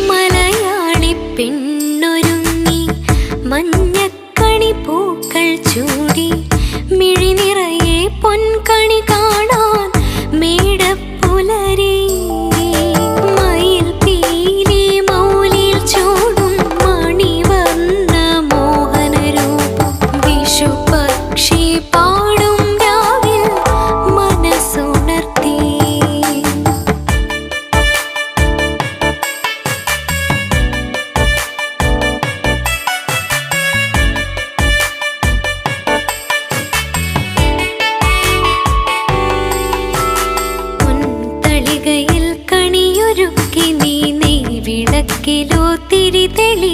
മലയാളി പെണ്ണൊരുങ്ങി മഞ്ഞക്കണി പൂക്കൾ ചൂടി മിഴി നിറയെ പൊൻകണി കാണാൻ മേടപ്പുലരി വിളക്കിലോ തിരി തെളി